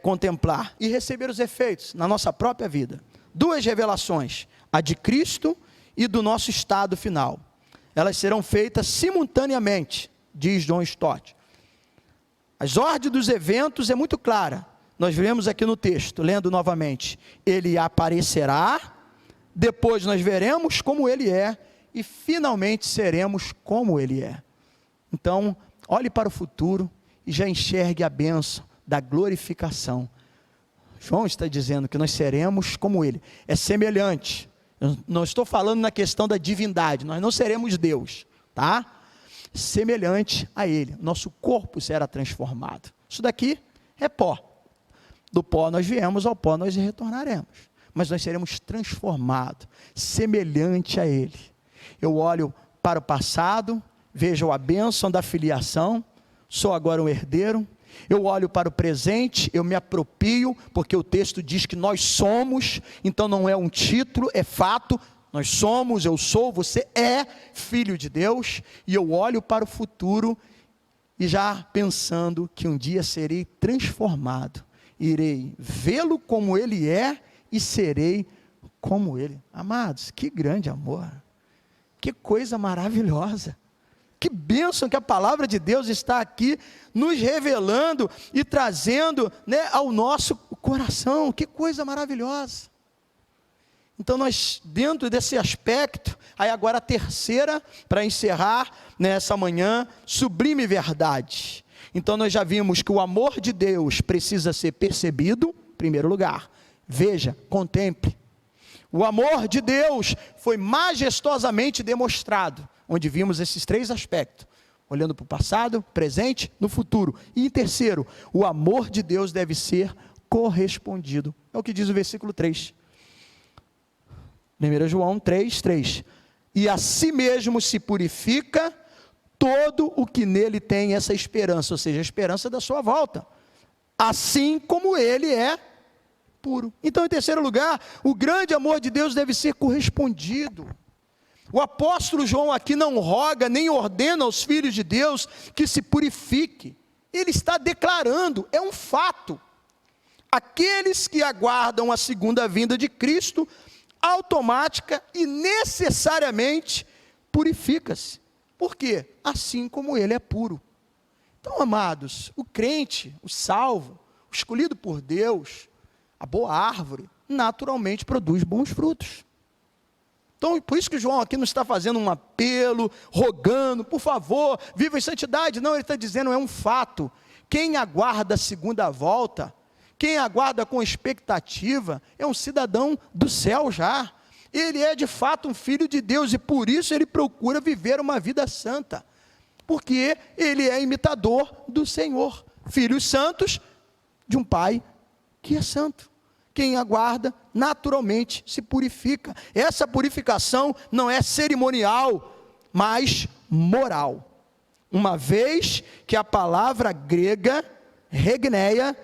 contemplar, e receber os efeitos na nossa própria vida, duas revelações, a de Cristo e do nosso estado final, elas serão feitas simultaneamente, diz John Stott. As ordens dos eventos é muito clara, nós vemos aqui no texto, lendo novamente, ele aparecerá, depois nós veremos como ele é, e finalmente seremos como ele é. Então, olhe para o futuro, e já enxergue a bênção da glorificação. João está dizendo que nós seremos como ele, é semelhante, eu não estou falando na questão da divindade, nós não seremos Deus, tá? Semelhante a ele, nosso corpo será transformado. Isso daqui é pó, do pó nós viemos, ao pó nós retornaremos, mas nós seremos transformados, semelhante a ele. Eu olho para o passado, vejo a bênção da filiação, sou agora um herdeiro. Eu olho para o presente, eu me aproprio, porque o texto diz que nós somos, então não é um título, é fato. Nós somos, eu sou, você é filho de Deus, e eu olho para o futuro, e já pensando que um dia serei transformado, irei vê-lo como ele é, e serei como ele. Amados, que grande amor, que coisa maravilhosa, que bênção que a palavra de Deus está aqui, nos revelando, e trazendo ao nosso coração, que coisa maravilhosa. Então nós, dentro desse aspecto, aí agora a terceira, para encerrar nessa manhã, sublime verdade. Então nós já vimos que o amor de Deus precisa ser percebido, em primeiro lugar, veja, contemple. O amor de Deus foi majestosamente demonstrado, onde vimos esses 3 aspectos, olhando para o passado, presente, no futuro. E em terceiro, o amor de Deus deve ser correspondido. É o que diz o versículo 3. 1 João 3:3. E a si mesmo se purifica todo o que nele tem essa esperança, ou seja, a esperança da sua volta, assim como ele é puro. Então, em terceiro lugar, o grande amor de Deus deve ser correspondido. O apóstolo João aqui não roga nem ordena aos filhos de Deus que se purifique. Ele está declarando, é um fato. Aqueles que aguardam a segunda vinda de Cristo, automática e necessariamente purifica-se. Por quê? Assim como ele é puro. Então, amados, o crente, o salvo, o escolhido por Deus, a boa árvore, naturalmente produz bons frutos. Então, por isso que João aqui não está fazendo um apelo, rogando, por favor, viva em santidade. Não, ele está dizendo, é um fato. Quem aguarda a segunda volta, quem aguarda com expectativa, é um cidadão do céu já. Ele é de fato um filho de Deus e por isso ele procura viver uma vida santa. Porque ele é imitador do Senhor. Filhos santos de um pai que é santo. Quem aguarda, naturalmente se purifica. Essa purificação não é cerimonial, mas moral. Uma vez que a palavra grega, regneia,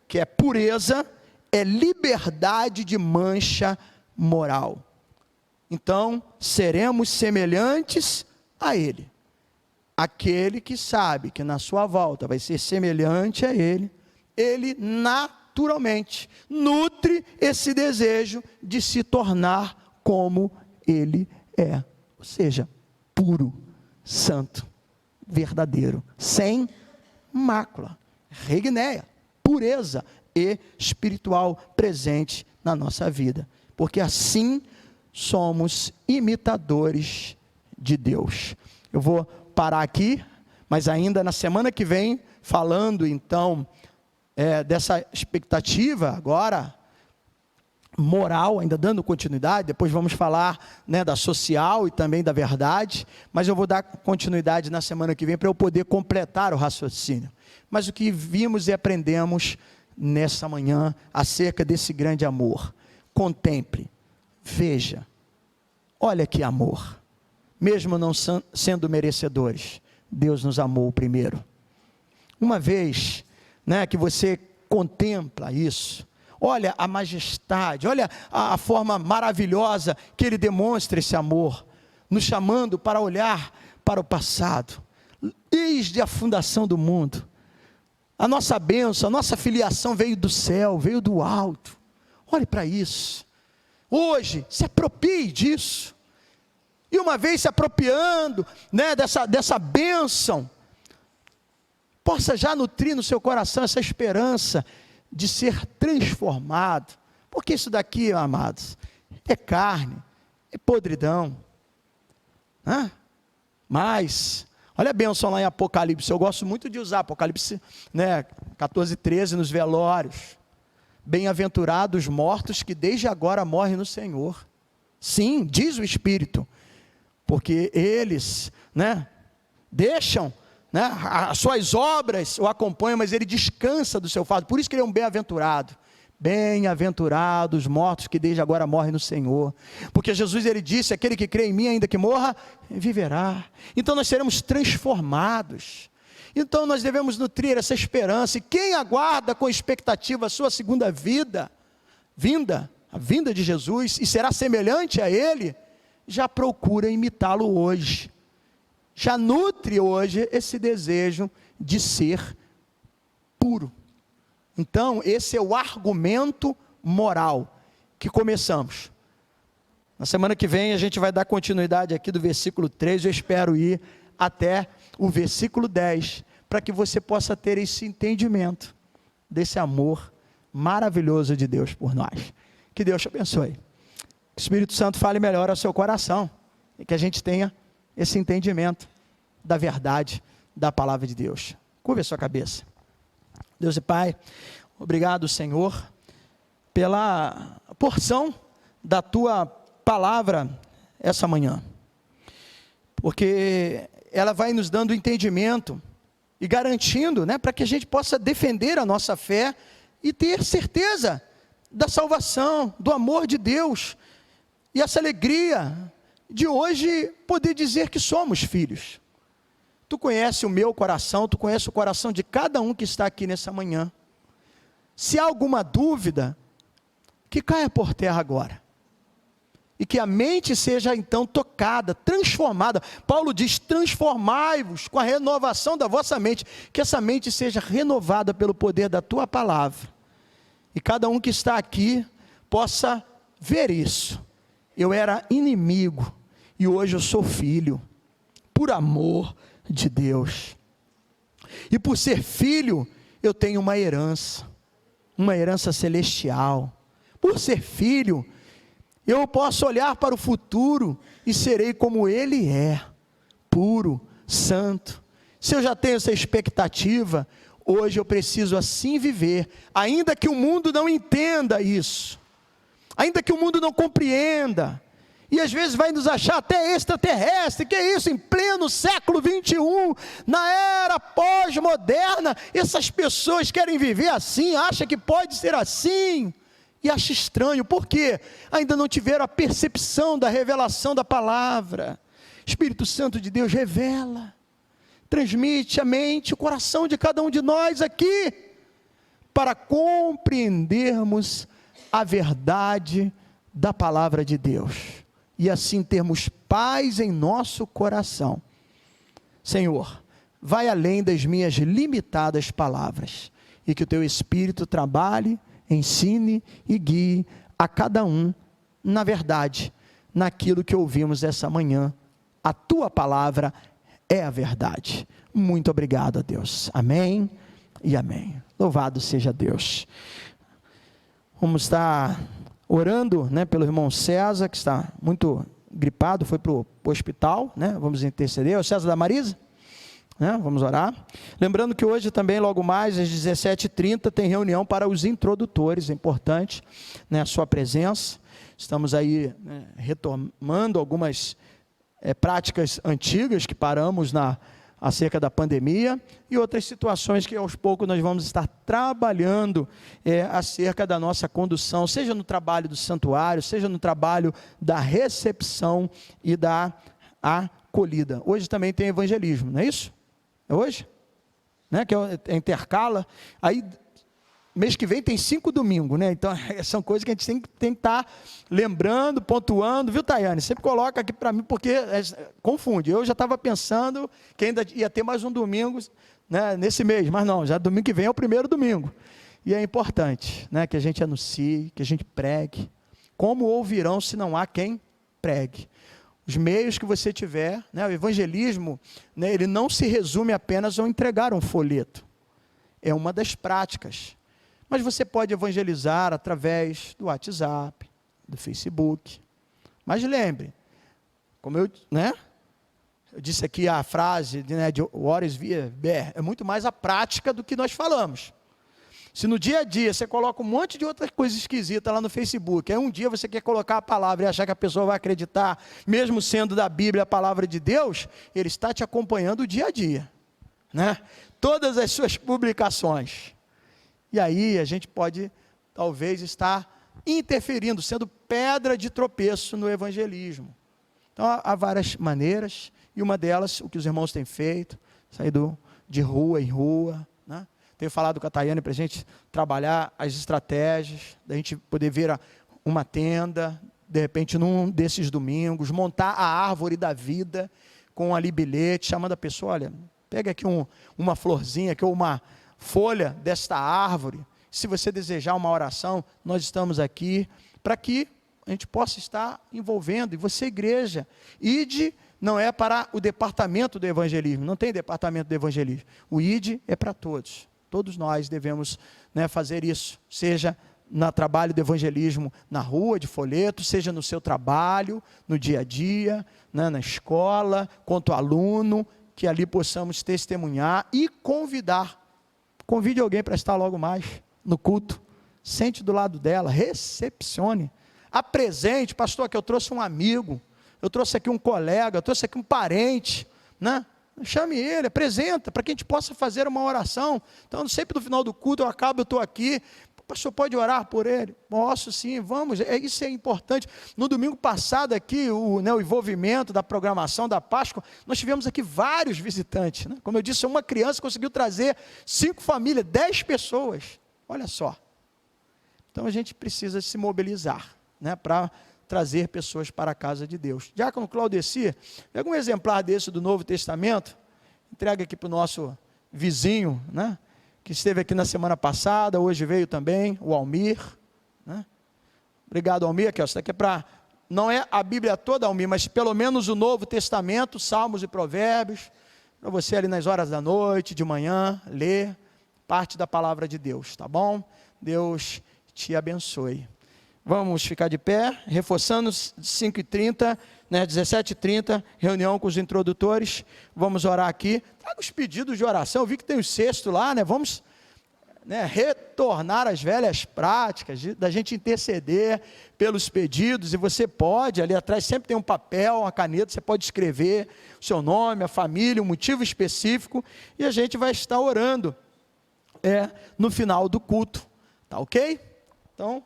que é pureza, é liberdade de mancha moral. Então, seremos semelhantes a ele. Aquele que sabe que na sua volta vai ser semelhante a ele, ele naturalmente nutre esse desejo de se tornar como ele é. Ou seja, puro, santo, verdadeiro, sem mácula, regneia, pureza espiritual presente na nossa vida. Porque assim somos imitadores de Deus. Eu vou parar aqui, mas ainda na semana que vem, falando então dessa expectativa agora moral, ainda dando continuidade, depois vamos falar da social e também da verdade, mas eu vou dar continuidade na semana que vem para eu poder completar o raciocínio. Mas o que vimos e aprendemos nessa manhã acerca desse grande amor, contemple, veja, olha que amor, mesmo não sendo merecedores, Deus nos amou primeiro. Uma vez que você contempla isso, olha a majestade, olha a forma maravilhosa que Ele demonstra esse amor, nos chamando para olhar para o passado, desde a fundação do mundo. A nossa bênção, a nossa filiação veio do céu, veio do alto. Olhe para isso. Hoje, se aproprie disso. E uma vez se apropriando dessa bênção, possa já nutrir no seu coração essa esperança de ser transformado. Porque isso daqui, amados, é carne, é podridão. Mas, olha a bênção lá em Apocalipse. Eu gosto muito de usar Apocalipse 14:13 nos velórios. Bem-aventurados os mortos que desde agora morrem no Senhor. Sim, diz o Espírito. Porque eles deixam, as suas obras o acompanham, mas ele descansa do seu fardo. Por isso que ele é um bem-aventurado. Bem-aventurados os mortos que desde agora morrem no Senhor. Porque Jesus ele disse, aquele que crê em mim, ainda que morra, viverá. Então nós seremos transformados. Então nós devemos nutrir essa esperança. E quem aguarda com expectativa a sua segunda vinda, a vinda de Jesus, e será semelhante a Ele, já procura imitá-lo hoje. Já nutre hoje esse desejo de ser puro. Então, esse é o argumento moral que começamos. Na semana que vem a gente vai dar continuidade aqui do versículo 3, eu espero ir até o versículo 10, para que você possa ter esse entendimento desse amor maravilhoso de Deus por nós. Que Deus te abençoe. Que o Espírito Santo fale melhor ao seu coração, e que a gente tenha esse entendimento da verdade da palavra de Deus. Curve a sua cabeça. Deus e Pai, obrigado, Senhor, pela porção da tua palavra essa manhã, porque ela vai nos dando entendimento e garantindo, para que a gente possa defender a nossa fé e ter certeza da salvação, do amor de Deus, e essa alegria de hoje poder dizer que somos filhos. Tu conhece o meu coração, tu conhece o coração de cada um que está aqui nessa manhã. Se há alguma dúvida, que caia por terra agora, e que a mente seja então tocada, transformada. Paulo diz: transformai-vos com a renovação da vossa mente, que essa mente seja renovada pelo poder da tua palavra, e cada um que está aqui possa ver isso. Eu era inimigo, e hoje eu sou filho, por amor de Deus, e por ser filho, eu tenho uma herança celestial. Por ser filho, eu posso olhar para o futuro e serei como Ele é, puro, santo. Se eu já tenho essa expectativa, hoje eu preciso assim viver, ainda que o mundo não entenda isso, ainda que o mundo não compreenda, e às vezes vai nos achar até extraterrestre. Que é isso, em pleno século 21, na era pós-moderna, essas pessoas querem viver assim, acham que pode ser assim, e acha estranho. Por quê? Ainda não tiveram a percepção da revelação da palavra. Espírito Santo de Deus revela, transmite a mente, o coração de cada um de nós aqui, para compreendermos a verdade da palavra de Deus, e assim termos paz em nosso coração. Senhor, vai além das minhas limitadas palavras, e que o teu Espírito trabalhe, ensine e guie a cada um na verdade, naquilo que ouvimos essa manhã. A tua palavra é a verdade. Muito obrigado a Deus. Amém e amém. Louvado seja Deus. Vamos estar orando, pelo irmão César, que está muito gripado, foi para o hospital, vamos interceder. É o César da Marisa? Vamos orar. Lembrando que hoje também, logo mais, às 17h30, tem reunião para os introdutores. É importante, a sua presença. Estamos aí, retomando algumas práticas antigas que paramos acerca da pandemia, e outras situações que aos poucos nós vamos estar trabalhando acerca da nossa condução, seja no trabalho do santuário, seja no trabalho da recepção e da acolhida. Hoje também tem evangelismo, não é isso? É hoje? Que intercala. Aí, mês que vem tem 5 domingos, então são coisas que a gente tem que estar lembrando, pontuando, viu, Tayane? Sempre coloca aqui para mim, porque confunde. Eu já estava pensando que ainda ia ter mais um domingo, nesse mês, mas não, já domingo que vem é o primeiro domingo. E é importante, que a gente anuncie, que a gente pregue. Como ouvirão se não há quem pregue? Os meios que você tiver, o evangelismo, ele não se resume apenas ao entregar um folheto. É uma das práticas. Mas você pode evangelizar através do WhatsApp, do Facebook. Mas lembre, como eu disse aqui a frase de Horace Verber, é muito mais a prática do que nós falamos. Se no dia a dia você coloca um monte de outras coisas esquisitas lá no Facebook, aí um dia você quer colocar a palavra e achar que a pessoa vai acreditar, mesmo sendo da Bíblia a palavra de Deus, ele está te acompanhando o dia a dia, todas as suas publicações. E aí a gente pode, talvez, estar interferindo, sendo pedra de tropeço no evangelismo. Então há várias maneiras, e uma delas, o que os irmãos têm feito, saído de rua em rua, Tenho falado com a Tayane para a gente trabalhar as estratégias, da gente poder ver uma tenda, de repente num desses domingos, montar a árvore da vida, com ali bilhete, chamando a pessoa: olha, pega aqui uma florzinha, aqui, ou uma folha desta árvore, se você desejar uma oração, nós estamos aqui, para que a gente possa estar envolvendo. E você, igreja, ide, não é para o departamento do evangelismo, não tem departamento do evangelismo, o ide é para todos. Todos nós devemos fazer isso, seja no trabalho do evangelismo na rua, de folheto, seja no seu trabalho, no dia a dia, na escola, quanto aluno, que ali possamos testemunhar e convidar. Convide alguém para estar logo mais no culto, sente do lado dela, recepcione. Apresente, pastor, que eu trouxe um amigo, eu trouxe aqui um colega, eu trouxe aqui um parente, né? Chame ele, apresenta, para que a gente possa fazer uma oração. Então, sempre no final do culto, eu estou aqui, o pastor pode orar por ele? Posso sim, vamos, isso é importante. No domingo passado aqui, o envolvimento da programação da Páscoa, nós tivemos aqui vários visitantes, né? Como eu disse, uma criança conseguiu trazer 5 famílias, 10 pessoas, olha só. Então, a gente precisa se mobilizar, né, para trazer pessoas para a casa de Deus. Diácono Claudeci, pega um exemplar desse do Novo Testamento, entrega aqui para o nosso vizinho, né, que esteve aqui na semana passada, hoje veio também, o Almir, né? Obrigado, Almir, aqui, ó, isso daqui é para, não é a Bíblia toda, Almir, mas pelo menos o Novo Testamento, Salmos e Provérbios, para você ali nas horas da noite, de manhã, ler parte da palavra de Deus, tá bom? Deus te abençoe. Vamos ficar de pé, reforçando 5h30, né, 17h30, reunião com os introdutores, vamos orar aqui, traga os pedidos de oração, eu vi que tem o sexto lá, né, vamos, né, retornar às velhas práticas, da gente interceder pelos pedidos, e você pode, ali atrás sempre tem um papel, uma caneta, você pode escrever o seu nome, a família, um motivo específico, e a gente vai estar orando, no final do culto, tá ok? Então,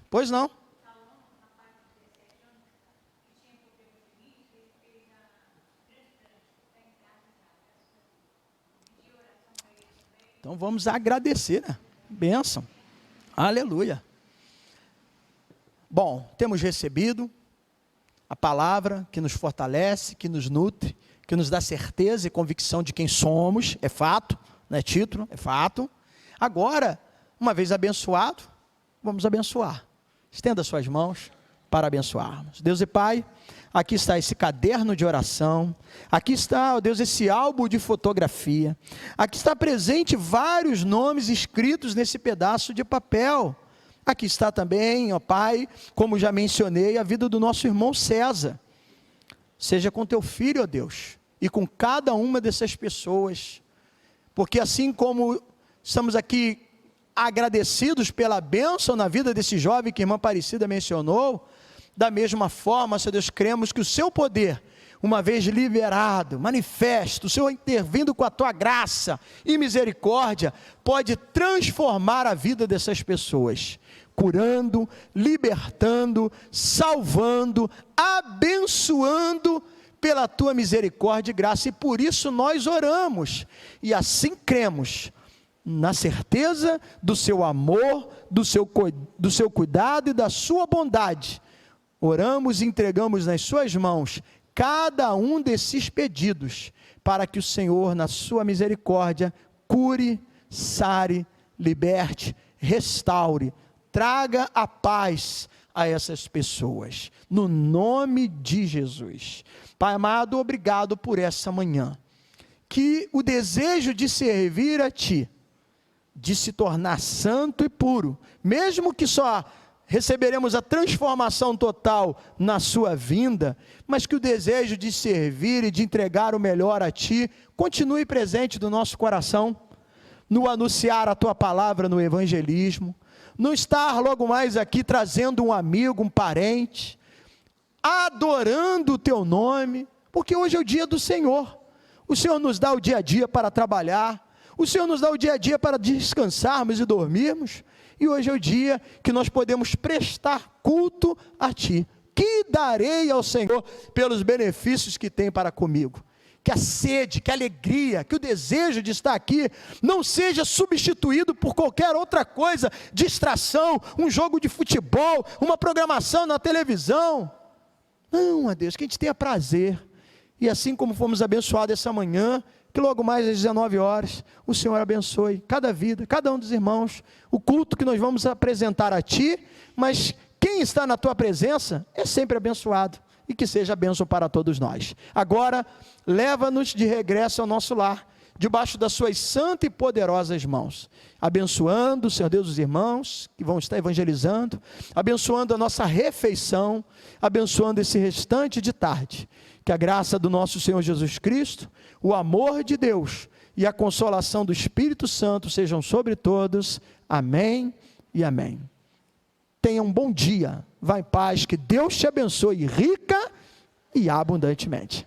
pois não. Então vamos agradecer, né? Bênção. Aleluia. Bom, temos recebido a palavra que nos fortalece, que nos nutre, que nos dá certeza e convicção de quem somos, é fato, não é título, é fato. Agora, uma vez abençoado, vamos abençoar. Estenda suas mãos para abençoarmos. Deus e Pai, aqui está esse caderno de oração, aqui está, ó Deus, esse álbum de fotografia, aqui está presente vários nomes escritos nesse pedaço de papel, aqui está também, ó Pai, como já mencionei, a vida do nosso irmão César, seja com teu filho, ó Deus, e com cada uma dessas pessoas, porque assim como estamos aqui agradecidos pela bênção na vida desse jovem que a irmã Aparecida mencionou, da mesma forma, Senhor Deus, cremos que o seu poder, uma vez liberado, manifesto, o Senhor intervindo com a tua graça e misericórdia, pode transformar a vida dessas pessoas, curando, libertando, salvando, abençoando pela tua misericórdia e graça, e por isso nós oramos, e assim cremos, na certeza do seu amor, do seu cuidado e da sua bondade. Oramos e entregamos nas suas mãos cada um desses pedidos, para que o Senhor, na sua misericórdia, cure, sare, liberte, restaure, traga a paz a essas pessoas, no nome de Jesus. Pai amado, obrigado por essa manhã, que o desejo de servir a Ti, de se tornar santo e puro, mesmo que só receberemos a transformação total na sua vinda, mas que o desejo de servir e de entregar o melhor a Ti, continue presente no nosso coração, no anunciar a Tua palavra no evangelismo, no estar logo mais aqui trazendo um amigo, um parente, adorando o Teu nome, porque hoje é o dia do Senhor, o Senhor nos dá o dia a dia para trabalhar, o Senhor nos dá o dia a dia para descansarmos e dormirmos, e hoje é o dia que nós podemos prestar culto a Ti. Que darei ao Senhor pelos benefícios que tem para comigo? Que a sede, que a alegria, que o desejo de estar aqui não seja substituído por qualquer outra coisa, distração, um jogo de futebol, uma programação na televisão. Não, ó Deus, que a gente tenha prazer, e assim como fomos abençoados essa manhã, que logo mais às 19 horas, o Senhor abençoe cada vida, cada um dos irmãos, o culto que nós vamos apresentar a Ti, mas quem está na Tua presença é sempre abençoado, e que seja bênção para todos nós. Agora, leva-nos de regresso ao nosso lar, debaixo das Suas santas e poderosas mãos, abençoando, Senhor Deus, os irmãos que vão estar evangelizando, abençoando a nossa refeição, abençoando esse restante de tarde, que a graça do nosso Senhor Jesus Cristo, o amor de Deus e a consolação do Espírito Santo sejam sobre todos. Amém e amém. Tenha um bom dia. Vá em paz, que Deus te abençoe rica e abundantemente.